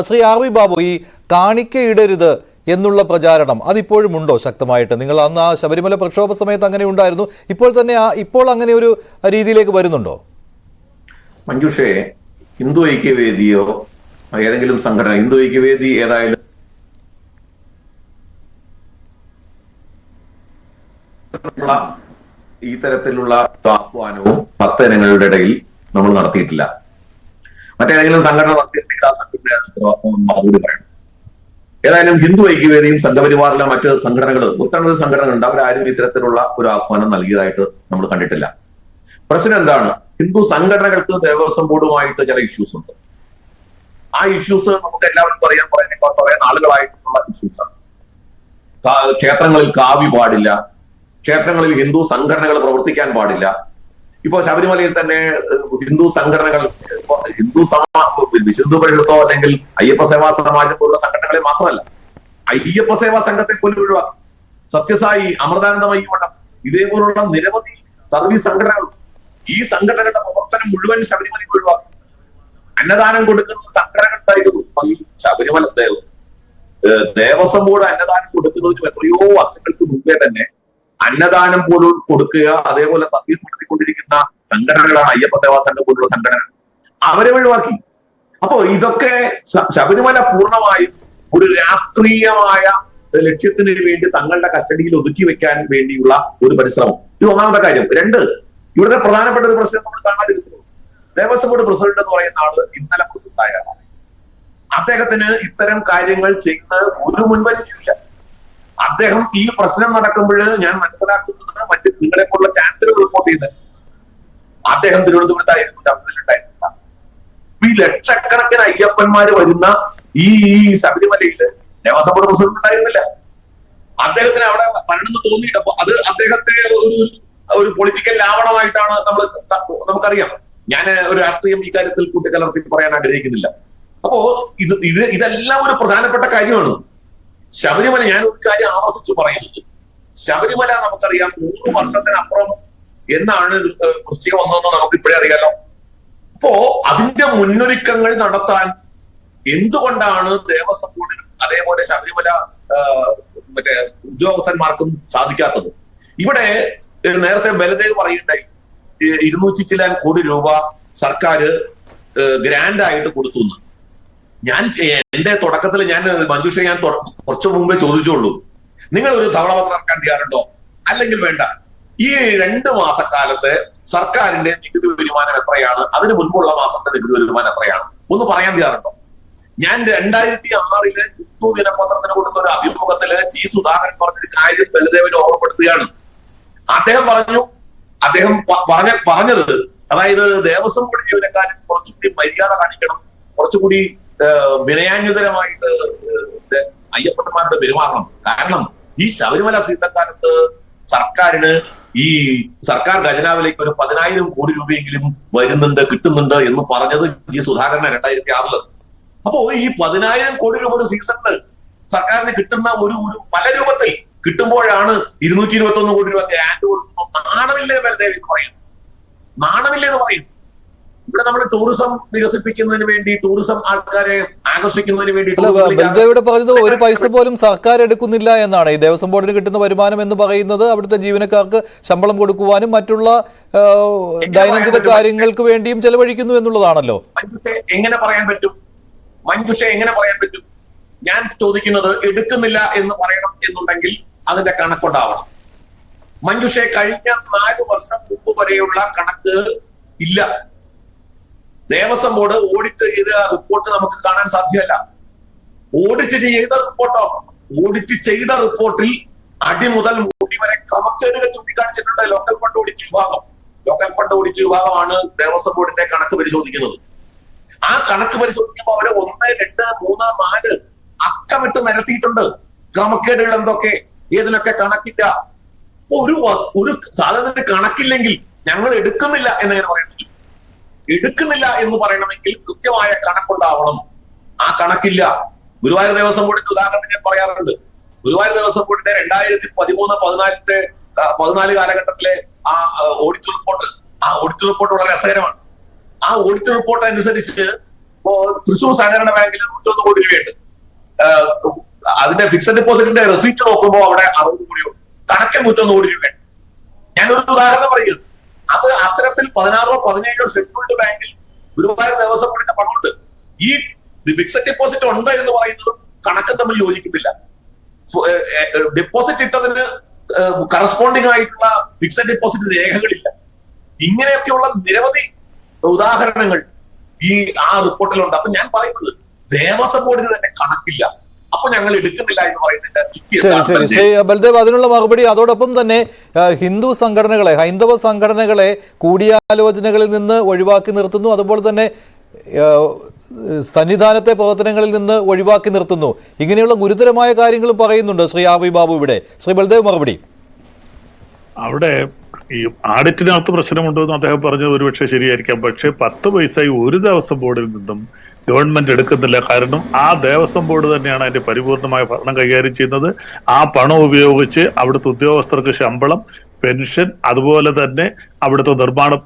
Shri R V Babu, ഈ കാണിക്കയിടരുത് എന്നുള്ള പ്രചാരണം അതിപ്പോഴും ഉണ്ടോ ശക്തമായിട്ട്? നിങ്ങൾ അന്ന് ആ ശബരിമല പ്രക്ഷോഭ സമയത്ത് അങ്ങനെ ഉണ്ടായിരുന്നു, ഇപ്പോൾ അങ്ങനെ ഒരു രീതിയിലേക്ക് വരുന്നുണ്ടോ? മഞ്ജുഷേ, ഹിന്ദു ഐക്യവേദിയോ ഏതെങ്കിലും സംഘടന, ഹിന്ദു ഐക്യവേദി ഏതായാലും ഈ തരത്തിലുള്ള ആഹ്വാനവും ഭക്തജനങ്ങളുടെ ഇടയിൽ നമ്മൾ നടത്തിയിട്ടില്ല. മറ്റേതെങ്കിലും സംഘടന നടത്തിയിട്ടില്ല, മറുപടി പറയണം. ഏതായാലും ഹിന്ദു ഐക്യവേദിയും സംഘപരിവാറിലെ മറ്റ് സംഘടനകൾ, ഒട്ടനവധി സംഘടനകളുണ്ട്, അവരാരും ഇത്തരത്തിലുള്ള ഒരു ആഹ്വാനം നൽകിയതായിട്ട് നമ്മൾ കണ്ടിട്ടില്ല. പ്രശ്നം എന്താണ്? ഹിന്ദു സംഘടനകൾക്ക് ദേവസ്വം ബോർഡുമായിട്ട് ചില ഇഷ്യൂസ് ഉണ്ട്. ആ ഇഷ്യൂസ് നമുക്ക് എല്ലാവർക്കും അറിയാൻ കുറെ നാളുകളായിട്ടുള്ള ഇഷ്യൂസാണ്. ക്ഷേത്രങ്ങളിൽ കാവ്യ പാടില്ല, ക്ഷേത്രങ്ങളിൽ ഹിന്ദു സംഘടനകൾ പ്രവർത്തിക്കാൻ പാടില്ല. ഇപ്പോ ശബരിമലയിൽ തന്നെ ഹിന്ദു സംഘടനകൾ, വിശുദ്ധ പരിഷത്തോ അല്ലെങ്കിൽ അയ്യപ്പ സേവാ സമാജം പോലുള്ള സംഘടനകളെ മാത്രമല്ല, അയ്യപ്പ സേവാ സംഘത്തെ പോലും ഒഴിവാക്കി. സത്യസായി, അമൃതാനന്ദമയി മഠം, ഇതേപോലുള്ള നിരവധി സർവീസ് സംഘടനകൾ, ഈ സംഘടനകളുടെ പ്രവർത്തനം മുഴുവൻ ശബരിമലയിൽ ഒഴിവാക്കി. അന്നദാനം കൊടുക്കുന്ന സംഘടനകളുണ്ടായിരുന്നു. ഈ ശബരിമല ദേവസ്വം ബോർഡ് അന്നദാനം കൊടുക്കുന്നതിന് എത്രയോ വർഷങ്ങൾക്ക് മുമ്പേ തന്നെ അന്നദാനം പോലും കൊടുക്കുക, അതേപോലെ സർവീസ് നടത്തിക്കൊണ്ടിരിക്കുന്ന സംഘടനകളാണ് അയ്യപ്പ സേവാ സംഘം പോലുള്ള സംഘടന. അവരെ ഒഴിവാക്കി. അപ്പോ ഇതൊക്കെ ശബരിമല പൂർണ്ണമായും ഒരു രാഷ്ട്രീയമായ ലക്ഷ്യത്തിന് വേണ്ടി തങ്ങളുടെ കസ്റ്റഡിയിൽ ഒതുക്കി വെക്കാൻ വേണ്ടിയുള്ള ഒരു പരിശ്രമം. ഇത് ഒന്നാമത്തെ കാര്യം. രണ്ട്, ഇവിടുത്തെ പ്രധാനപ്പെട്ട ഒരു പ്രശ്നം നമ്മൾ കാണാതിരിക്കുന്നു. ദേവസ്വം ബോർഡ് പ്രസിഡന്റ് എന്ന് പറയുന്ന ആള് ഇന്നലെ പ്രസിഡന്റായ ആളാണ്. അദ്ദേഹത്തിന് ഇത്തരം കാര്യങ്ങൾ ചെയ്യുന്ന ഒരു മുൻപരിചയമില്ല. അദ്ദേഹം ഈ പ്രശ്നം നടക്കുമ്പോൾ ഞാൻ മനസ്സിലാക്കുന്നത് മറ്റ് നിങ്ങളെ പോലുള്ള ചാനലുകൾ റിപ്പോർട്ട് ചെയ്യുന്നതനുസരിച്ച് അദ്ദേഹം തിരുവനന്തപുരത്തായിരുന്നു, ഡബ്ലിനിലുണ്ടായിരുന്നില്ല. ഈ ലക്ഷക്കണക്കിന് അയ്യപ്പന്മാര് വരുന്ന ഈ ശബരിമലയില് ദേവസ്വം ബോർഡ് പ്രസിഡന്റ് ഉണ്ടായിരുന്നില്ല. അദ്ദേഹത്തിന് അവിടെ വരണമെന്ന് തോന്നിയിട്ട്, അപ്പൊ അത് അദ്ദേഹത്തെ ഒരു പൊളിറ്റിക്കൽ ലാവണമായിട്ടാണ് നമുക്കറിയാം. ഞാൻ ഒരു രാഷ്ട്രീയം ഈ കാര്യത്തിൽ കൂട്ടിക്കലർത്തി പറയാൻ ആഗ്രഹിക്കുന്നില്ല. അപ്പോ ഇതെല്ലാം ഒരു പ്രധാനപ്പെട്ട കാര്യമാണ്. ശബരിമല, ഞാൻ ഒരു കാര്യം ആവർത്തിച്ചു പറയുന്നത്, ശബരിമല നമുക്കറിയാം 100 വർഷത്തിനപ്പുറം എന്നാണ് വൃശ്ചിക വന്നതെന്ന് നമുക്ക് ഇപ്പോഴേ അറിയാലോ. അപ്പോ അതിന്റെ മുന്നൊരുക്കങ്ങൾ നടത്താൻ എന്തുകൊണ്ടാണ് ദേവസ്വം ബോർഡിനും അതേപോലെ ശബരിമല മറ്റേ ഉദ്യോഗസ്ഥന്മാർക്കും സാധിക്കാത്തത്? ഇവിടെ നേരത്തെ ബലദേവ് പറയുണ്ടായി 200 ചില്ലാൻ കോടി രൂപ സർക്കാർ ഗ്രാൻഡ് ആയിട്ട് കൊടുത്തു എന്ന്. എന്റെ തുടക്കത്തിൽ മഞ്ജുഷ ഞാൻ കുറച്ചു മുമ്പേ ചോദിച്ചോളൂ, നിങ്ങൾ ഒരു ധവളപത്രം ഇറക്കാൻ തയ്യാറുണ്ടോ? അല്ലെങ്കിൽ വേണ്ട. ഈ 2 മാസക്കാലത്തെ സർക്കാരിന്റെ നികുതി വരുമാനം എത്രയാണ്? അതിന് മുൻപുള്ള മാസത്തെ നികുതി വരുമാനം എത്രയാണ്? ഒന്ന് പറയാൻ തയ്യാറുണ്ടോ? ഞാൻ 2006 ഹിന്ദു ദിനപത്രത്തിന് കൊടുത്ത ഒരു അഭിമുഖത്തില് ടി സുധാകരൻ പറഞ്ഞൊരു കാര്യം ബലദേവിനെ ഓർമ്മപ്പെടുത്തുകയാണ്. അദ്ദേഹം പറഞ്ഞത്, അതായത് ദേവസ്വം ബോർഡ് ജീവനക്കാരൻ കുറച്ചുകൂടി മര്യാദ കാണിക്കണം, കുറച്ചുകൂടി വിനയാന്യുതരമായിട്ട് അയ്യപ്പന്മാരുടെ പെരുമാറണം. കാരണം ഈ ശബരിമല സീസൺകാലത്ത് സർക്കാരിന് ഈ സർക്കാർ ഖജനാവിലേക്ക് ഒരു 10,000 കോടി രൂപയെങ്കിലും വരുന്നുണ്ട്, കിട്ടുന്നുണ്ട് എന്ന് പറഞ്ഞത് ജി സുധാകരന് 2006. അപ്പോ ഈ 10,000 കോടി രൂപ ഒരു സീസണില് സർക്കാരിന് കിട്ടുന്ന ഒരു പല രൂപത്തിൽ കിട്ടുമ്പോഴാണ് 221 കോടി രൂപ ഗ്രാന്റ് കൊടുക്കുന്നു. നാണമില്ലേ ബലദേവ് എന്ന് പറയും? നാണമില്ലേ എന്ന് പറയും? ഇവിടെ നമ്മൾ ടൂറിസം വികസിപ്പിക്കുന്നതിന് വേണ്ടി, ടൂറിസം ആൾക്കാരെ ആകർഷിക്കുന്നതിന് വേണ്ടി ബലദേവിടെ പറഞ്ഞത് ഒരു പൈസ പോലും സർക്കാർ എടുക്കുന്നില്ല എന്നാണ്. ഈ ദേവസ്വം ബോർഡിന് കിട്ടുന്ന വരുമാനം എന്ന് പറയുന്നത് അവിടുത്തെ ജീവനക്കാർക്ക് ശമ്പളം കൊടുക്കുവാനും മറ്റുള്ള ദൈനംദിന കാര്യങ്ങൾക്ക് വേണ്ടിയും ചെലവഴിക്കുന്നു എന്നുള്ളതാണല്ലോ. എങ്ങനെ പറയാൻ പറ്റും മഞ്ജുഷ? എങ്ങനെ പറയാൻ പറ്റും? ഞാൻ ചോദിക്കുന്നത്, എടുക്കുന്നില്ല എന്ന് പറയണം എന്നുണ്ടെങ്കിൽ അതിന്റെ കണക്കുണ്ടാവണം. മഞ്ജുഷ, കഴിഞ്ഞ 4 വർഷം മുമ്പ് വരെയുള്ള കണക്ക് ഇല്ല. ദേവസ്വം ബോർഡ് ഓഡിറ്റ് ചെയ്ത റിപ്പോർട്ട് നമുക്ക് കാണാൻ സാധ്യമല്ല. ഓഡിറ്റ് ചെയ്ത റിപ്പോർട്ടിൽ അടി മുതൽ മുടി വരെ ക്രമക്കേടുകൾ ചൂണ്ടിക്കാണിച്ചിട്ടുണ്ട് ലോക്കൽ ഫണ്ട് ഓഡിറ്റ് വിഭാഗമാണ് ദേവസ്വം ബോർഡിന്റെ കണക്ക് പരിശോധിക്കുന്നത്. ആ കണക്ക് പരിശോധിക്കുമ്പോൾ അവര് 1, 2, 3, 4 അക്കമിട്ട് നിരത്തിയിട്ടുണ്ട് ക്രമക്കേടുകൾ എന്തൊക്കെ, ഏതിനൊക്കെ കണക്കില്ല. ഒരു സാധനത്തിന് കണക്കില്ലെങ്കിൽ ഞങ്ങൾ എടുക്കുന്നില്ല എന്നെങ്ങനെ പറയാൻ പറ്റും? എടുക്കുന്നില്ല എന്ന് പറയണമെങ്കിൽ കൃത്യമായ കണക്കുണ്ടാവണം. ആ കണക്കില്ല. ഗുരുവായൂർ ദേവസ്വം ബോർഡിന്റെ ഉദാഹരണം ഞാൻ പറയാറുണ്ട്. ഗുരുവായൂർ ദേവസ്വം ബോർഡിന്റെ 2013-14 കാലഘട്ടത്തിലെ ആ ഓഡിറ്റ് റിപ്പോർട്ട് വളരെ രസകരമാണ്. ആ ഓഡിറ്റ് റിപ്പോർട്ട് അനുസരിച്ച് ഇപ്പോ തൃശൂർ സഹകരണ ബാങ്കിൽ 101 കോടി രൂപയുണ്ട്. അതിന്റെ ഫിക്സഡ് ഡെപ്പോസിറ്റിന്റെ റെസിപ്റ്റ് നോക്കുമ്പോൾ അവിടെ 60 കോടിയുണ്ട്. കണക്കിൽ 101 കോടി രൂപയുണ്ട്. ഞാനൊരു ഉദാഹരണം പറയുന്നു. അത് അത്തരത്തിൽ 16 or 17 ഷെഡ്യൂൾഡ് ബാങ്കിൽ ഗുരുവായൂർ ദേവസ്വം ബോർഡിന്റെ പണമുണ്ട്. ഈ ഫിക്സഡ് ഡെപ്പോസിറ്റ് ഉണ്ട് എന്ന് പറയുന്നതും കണക്കും തമ്മിൽ യോജിക്കുന്നില്ല. ഡെപ്പോസിറ്റ് ഇട്ടതിന് കറസ്പോണ്ടിങ് ആയിട്ടുള്ള ഫിക്സഡ് ഡെപ്പോസിറ്റ് രേഖകളില്ല. ഇങ്ങനെയൊക്കെയുള്ള നിരവധി ഉദാഹരണങ്ങൾ ആ റിപ്പോർട്ടിലുണ്ട്. അപ്പൊ ഞാൻ പറയുന്നത് ദേവസ്വം ബോർഡിന് തന്നെ കണക്കില്ല, അപ്പൊ ഞങ്ങൾ എടുക്കുന്നില്ല എന്ന് പറയുന്നുണ്ട്. ശരി ബൽദേവ്, അതിനുള്ള മറുപടി. അതോടൊപ്പം തന്നെ ഹിന്ദു സംഘടനകളെ, ഹൈന്ദവ സംഘടനകളെ കൂടിയാലോചനകളിൽ നിന്ന് ഒഴിവാക്കി നിർത്തുന്നു, അതുപോലെ തന്നെ സന്നിധാനത്തെ പ്രവർത്തനങ്ങളിൽ നിന്ന് ഒഴിവാക്കി നിർത്തുന്നു. ഇങ്ങനെയുള്ള ഗുരുതരമായ കാര്യങ്ങളും പറയുന്നുണ്ട് ശ്രീ ആർ വി ബാബു ഇവിടെ. ശ്രീ ബൽദേവ്, മറുപടി. അവിടെ ഈ ആഡിറ്റിനകത്ത് പ്രശ്നമുണ്ടെന്ന് അദ്ദേഹം പറഞ്ഞത് ഒരുപക്ഷെ ശരിയായിരിക്കാം. പക്ഷെ 10 പൈസയും ഒരു ദേവസ്വം ബോർഡിൽ നിന്നും ഗവൺമെന്റ് എടുക്കുന്നില്ല. കാരണം ആ ദേവസ്വം ബോർഡ് തന്നെയാണ് അതിന്റെ പരിപൂർണമായ ഭരണം കൈകാര്യം ചെയ്യുന്നത്. ആ പണം ഉപയോഗിച്ച് അവിടുത്തെ ഉദ്യോഗസ്ഥർക്ക് ശമ്പളം, പെൻഷൻ, അതുപോലെ തന്നെ അവിടുത്തെ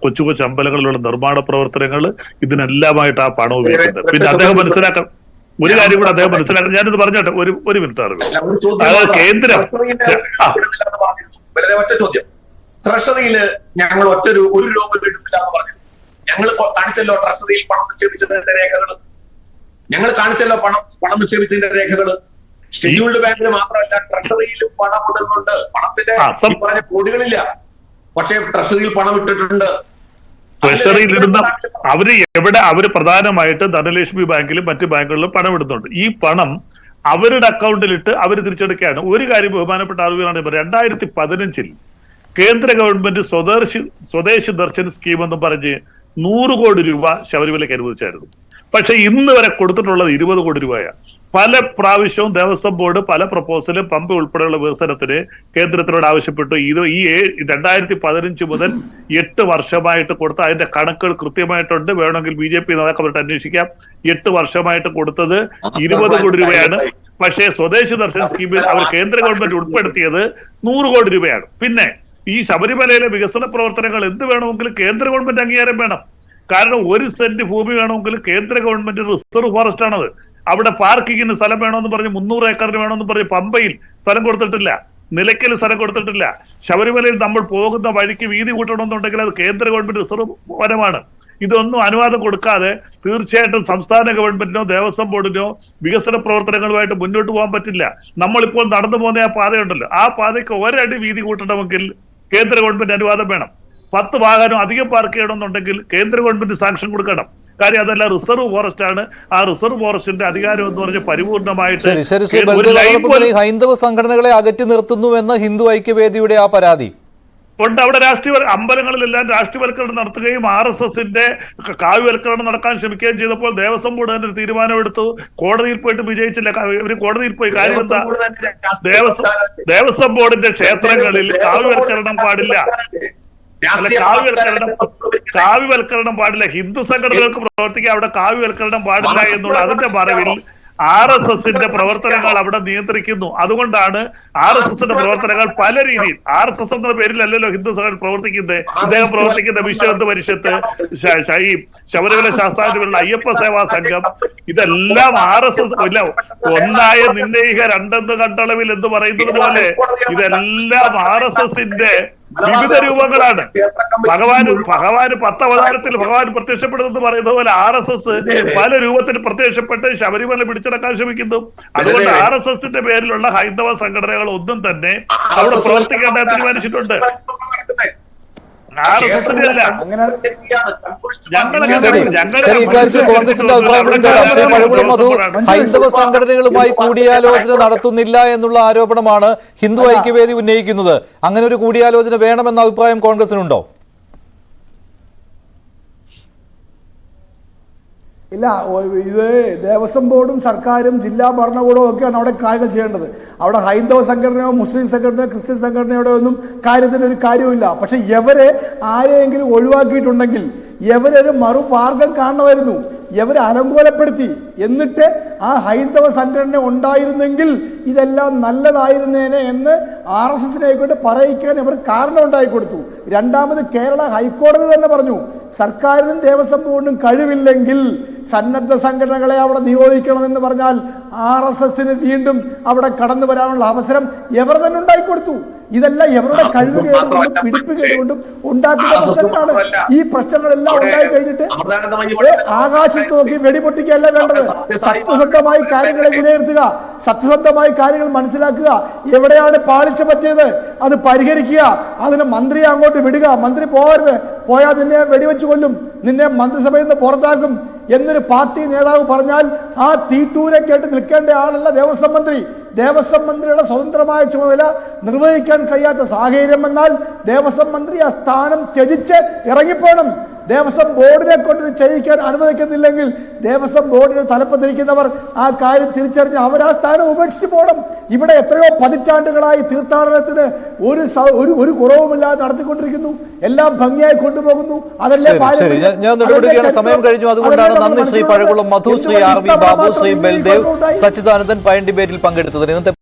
കൊച്ചു കൊച്ചു അമ്പലങ്ങളിലുള്ള നിർമ്മാണ പ്രവർത്തനങ്ങൾ, ഇതിനെല്ലാമായിട്ട് ആ പണം ഉപയോഗിക്കുന്നത്. പിന്നെ അദ്ദേഹം മനസ്സിലാക്കാൻ ഒരു കാര്യം കൂടെ അദ്ദേഹം മനസ്സിലാക്കണം. ഞാനിത് പറഞ്ഞോട്ടെ, ഒരു മിനിറ്റ് അറിവ്. അതായത് കേന്ദ്രം ഒറ്റ ചോദ്യം, ട്രഷറിയില് ഞങ്ങൾ ഒരു രൂപ എടുത്തില്ല എന്ന് പറഞ്ഞു. ഞങ്ങൾ കാണിച്ചല്ലോ ട്രഷറിയിൽ പണം നിക്ഷേപിച്ചതിന്റെ രേഖകൾ. ഞങ്ങൾ കാണിച്ചല്ലോ പണം നിക്ഷേപിച്ചതിന്റെ രേഖകൾ. ഷെഡ്യൂൾഡ് ബാങ്കിൽ മാത്രമല്ല ട്രഷറിയിലും പണം ഇടുന്നുണ്ട്. പണത്തിന്റെ ഈ പറഞ്ഞ കോടികളില്ല, പക്ഷേ ട്രഷറിയിൽ പണം ഇട്ടിട്ടുണ്ട്. ട്രഷറിയിൽ ഇടുന്ന അവര് പ്രധാനമായിട്ട് ധനലക്ഷ്മി ബാങ്കിലും മറ്റു ബാങ്കുകളിലും പണം ഇടുന്നുണ്ട്. ഈ പണം അവരുടെ അക്കൗണ്ടിലിട്ട് അവർ തിരിച്ചെടുക്കുകയാണ്. ഒരു കാര്യം ബഹുമാനപ്പെട്ട അറിവുകളാണ്. 2015 കേന്ദ്ര ഗവൺമെന്റ് സ്വദേശി ദർശൻ സ്കീം എന്നും പറഞ്ഞ് 100 കോടി രൂപ ശബരിമലയ്ക്ക് അനുവദിച്ചായിരുന്നു. പക്ഷെ ഇന്ന് വരെ കൊടുത്തിട്ടുള്ളത് 20 കോടി രൂപയാണ്. പല പ്രാവശ്യവും ദേവസ്വം ബോർഡ് പല പ്രപ്പോസലും പമ്പ ഉൾപ്പെടെയുള്ള വികസനത്തിന് കേന്ദ്രത്തിനോട് ആവശ്യപ്പെട്ടു. ഈ 2015 മുതൽ 8 വർഷമായിട്ട് കൊടുത്ത അതിന്റെ കണക്കുകൾ കൃത്യമായിട്ടുണ്ട്. വേണമെങ്കിൽ BJP നേതാക്കന്മാരുടെ അന്വേഷിക്കാം. 8 വർഷമായിട്ട് കൊടുത്തത് 20 കോടി രൂപയാണ്. പക്ഷേ സ്വദേശി ദർശൻ സ്കീമിൽ അവർ കേന്ദ്ര ഗവൺമെന്റ് ഉൾപ്പെടുത്തിയത് 100 കോടി രൂപയാണ്. പിന്നെ ഈ ശബരിമലയിലെ വികസന പ്രവർത്തനങ്ങൾ എന്ത് വേണമെങ്കിലും കേന്ദ്ര ഗവൺമെന്റ് അംഗീകാരം വേണം. കാരണം 1 സെന്റ് ഭൂമി വേണമെങ്കിൽ കേന്ദ്ര ഗവൺമെന്റ് റിസർവ് ഫോറസ്റ്റ് ആണത്. അവിടെ പാർക്കിങ്ങിന് സ്ഥലം വേണമെന്ന് പറഞ്ഞ് 300 ഏക്കറിന് വേണമെന്ന് പറഞ്ഞ് പമ്പയിൽ സ്ഥലം കൊടുത്തിട്ടില്ല, നിലയ്ക്കൽ സ്ഥലം കൊടുത്തിട്ടില്ല. ശബരിമലയിൽ നമ്മൾ പോകുന്ന വഴിക്ക് വീതി കൂട്ടണമെന്നുണ്ടെങ്കിൽ അത് കേന്ദ്ര ഗവൺമെന്റ് റിസർവ് വനമാണ്. ഇതൊന്നും അനുവാദം കൊടുക്കാതെ തീർച്ചയായിട്ടും സംസ്ഥാന ഗവൺമെന്റിനോ ദേവസ്വം ബോർഡിനോ വികസന പ്രവർത്തനങ്ങളുമായിട്ട് മുന്നോട്ട് പോകാൻ പറ്റില്ല. നമ്മളിപ്പോൾ നടന്നു പോകുന്ന ആ പാതയുണ്ടല്ലോ, ആ പാതയ്ക്ക് ഒരടി വീതി കൂട്ടണമെങ്കിൽ കേന്ദ്ര ഗവൺമെന്റ് അനുവാദം വേണം. 10 വാഹനം അധികം പാർക്ക് ചെയ്യണമെന്നുണ്ടെങ്കിൽ കേന്ദ്ര ഗവൺമെന്റ് സാങ്ഷൻ കൊടുക്കണം. കാര്യം അതല്ല റിസർവ് ഫോറസ്റ്റ് ആണ്. ആ റിസർവ് ഫോറസ്റ്റിന്റെ അധികാരം എന്ന് പറഞ്ഞ പരിപൂർണമായിട്ട് ഹൈന്ദവ സംഘടനകളെ അകറ്റി നിർത്തുന്നുവെന്ന ഹിന്ദു ഐക്യവേദിയുടെ ആ പരാതി ഉണ്ട്. അവിടെ അമ്പലങ്ങളിലെല്ലാം രാഷ്ട്രീയവൽക്കരണം നടത്തുകയും RSSന്റെ കാവ്യവൽക്കരണം നടക്കാൻ ശ്രമിക്കുകയും ചെയ്തപ്പോൾ ദേവസ്വം ബോർഡ് തന്നെ ഒരു തീരുമാനമെടുത്തു. കോടതിയിൽ പോയിട്ട് വിജയിച്ചില്ല. ഇവര് കോടതിയിൽ പോയി. കാര്യം എന്താ? ദേവസ്വം ബോർഡിന്റെ ക്ഷേത്രങ്ങളിൽ കാവ്യവൽക്കരണം പാടില്ല. കാവ്യവൽക്കരണം പാടില്ല. ഹിന്ദു സംഘടനകൾക്ക് പ്രവർത്തിക്കാൻ അവിടെ കാവ്യവൽക്കരണം പാടില്ല എന്നുള്ള അതിന്റെ മറവിൽ RSSന്റെ പ്രവർത്തനങ്ങൾ അവിടെ നിയന്ത്രിക്കുന്നു. അതുകൊണ്ടാണ് RSSന്റെ പ്രവർത്തനങ്ങൾ പല രീതിയിൽ, RSS എന്ന പേരിലല്ലല്ലോ ഹിന്ദു സംഘടന പ്രവർത്തിക്കുന്നത്. ഇദ്ദേഹം പ്രവർത്തിക്കുന്ന വിശ്വഹിന്ദു പരിഷത്ത്, ശബരിമല ശാസ്താവിനുള്ള അയ്യപ്പ സേവാ സംഘം, ഇതെല്ലാം RSS ഇല്ല. ഒന്നായ നിന്നയിക രണ്ടെന്ന് കണ്ടളവിൽ എന്ന് പറയുന്നത് പോലെ ഇതെല്ലാം RSSന്റെ വിവിധ രൂപങ്ങളാണ്. ഭഗവാന് 10 അവതാരത്തിൽ ഭഗവാൻ പ്രത്യക്ഷപ്പെടുന്നെന്ന് പറയുന്നത് പോലെ RSS പല രൂപത്തിൽ പ്രത്യക്ഷപ്പെട്ട് ശബരിമല പിടിച്ചെടുക്കാൻ ശ്രമിക്കുന്നു. അതുകൊണ്ട് RSSന്റെ പേരിലുള്ള ഹൈന്ദവ സംഘടനകൾ ഒന്നും തന്നെ അവിടെ പ്രവർത്തിക്കേണ്ട തീരുമാനിച്ചിട്ടുണ്ട്. ഹൈന്ദവ സംഘടനകളുമായി കൂടിയാലോചന നടത്തുന്നില്ല എന്നുള്ള ആരോപണമാണ് ഹിന്ദു ഐക്യവേദി ഉന്നയിക്കുന്നത്. അങ്ങനെ ഒരു കൂടിയാലോചന വേണമെന്ന അഭിപ്രായം കോൺഗ്രസിനുണ്ടോ? ഇല്ല, ഇത് ദേവസ്വം ബോർഡും സർക്കാരും ജില്ലാ ഭരണകൂടവും ഒക്കെയാണ് അവിടെ കാര്യങ്ങൾ ചെയ്യേണ്ടത്. അവിടെ ഹൈന്ദവ സംഘടനയോ മുസ്ലിം സംഘടനയോ ക്രിസ്ത്യൻ സംഘടനയുടെ ഒന്നും കാര്യത്തിനൊരു കാര്യമില്ല. പക്ഷെ ഇവരെ ആരെയെങ്കിലും ഒഴിവാക്കിയിട്ടുണ്ടെങ്കിൽ ഇവരൊരു മറുമാർഗം കാണണമായിരുന്നു. ഇവരെ അലങ്കോലപ്പെടുത്തി. എന്നിട്ട് ആ ഹൈന്ദവ സംഘടന ഉണ്ടായിരുന്നെങ്കിൽ ഇതെല്ലാം നല്ലതായിരുന്നേനെ എന്ന് RSSനെ കൊണ്ട് പറയിക്കാൻ ഇവർ കാരണം ഉണ്ടായി കൊടുത്തു. രണ്ടാമത് കേരള ഹൈക്കോടതി തന്നെ പറഞ്ഞു, സർക്കാരിനും ദേവസ്വം ബോർഡിനും കഴിവില്ലെങ്കിൽ സന്നദ്ധ സംഘടനകളെ അവിടെ നിയോഗിക്കണമെന്ന് പറഞ്ഞാൽ RSSന് വീണ്ടും അവിടെ കടന്നു വരാനുള്ള അവസരം എവർ തന്നെ ഉണ്ടായിക്കൊടുത്തു. ഇതെല്ലാം എവരുടെ കഴിവുകേടുകൊണ്ടും പിടിപ്പുകേടുകൊണ്ടും ഉണ്ടാക്കുന്ന പ്രശ്നങ്ങളാണ്. ഈ പ്രശ്നങ്ങളെല്ലാം ഉണ്ടായി കഴിഞ്ഞിട്ട് ആകാശത്ത് നോക്കി വെടിപൊട്ടിക്കുകയല്ല വേണ്ടത്. സത്യസന്ധമായി കാര്യങ്ങളെ വിലയിരുത്തുക, സത്യസന്ധമായി കാര്യങ്ങൾ മനസ്സിലാക്കുക, എവിടെയാണ് പാളിച്ച പറ്റിയത് അത് പരിഹരിക്കുക. അതിന് മന്ത്രിയെ അങ്ങോട്ട് വിടുക. മന്ത്രി പോകരുത്, പോയാൽ നിന്നെ വെടിവെച്ച് കൊല്ലും, നിന്നെ മന്ത്രിസഭയിൽ നിന്ന് പുറത്താക്കും എന്നൊരു പാർട്ടി നേതാവ് പറഞ്ഞാൽ ആ തീട്ടൂരെ കേട്ട് നിൽക്കേണ്ട ആളല്ല ദേവസ്വം മന്ത്രി. ദേവസ്വം മന്ത്രിയുടെ സ്വതന്ത്രമായ ചുമതല നിർവഹിക്കാൻ കഴിയാത്ത സാഹചര്യം വന്നാൽ ദേവസ്വം മന്ത്രി ആ സ്ഥാനം ത്യജിച്ച് ഇറങ്ങിപ്പോണം. ദേവസ്വം ബോർഡിനെ കൊണ്ട് ഇത് ചെയ്യിക്കാൻ അനുവദിക്കുന്നില്ലെങ്കിൽ ദേവസ്വം ബോർഡിന് തലപ്പത്തിരിക്കുന്നവർ ആ കാര്യം തിരിച്ചറിഞ്ഞ് അവർ ആ സ്ഥാനം ഉപേക്ഷിച്ച് പോകണം. ഇവിടെ എത്രയോ പതിറ്റാണ്ടുകളായി തീർത്ഥാടനത്തിന് ഒരു കുറവുമില്ലാതെ നടത്തിക്കൊണ്ടിരിക്കുന്നു, എല്ലാം ഭംഗിയായി കൊണ്ടുപോകുന്നു. അതല്ലേ സമയം കഴിഞ്ഞു. അതുകൊണ്ടാണ് നന്ദി ശ്രീ പഴകുളം, മധു, ശ്രീ RV ബാബു, ശ്രീ ബൽദേവ്, സച്ചിദാനന്ദൻ പയൻ ഡിബേറ്റിൽ പങ്കെടുത്തത്. ഇന്നത്തെ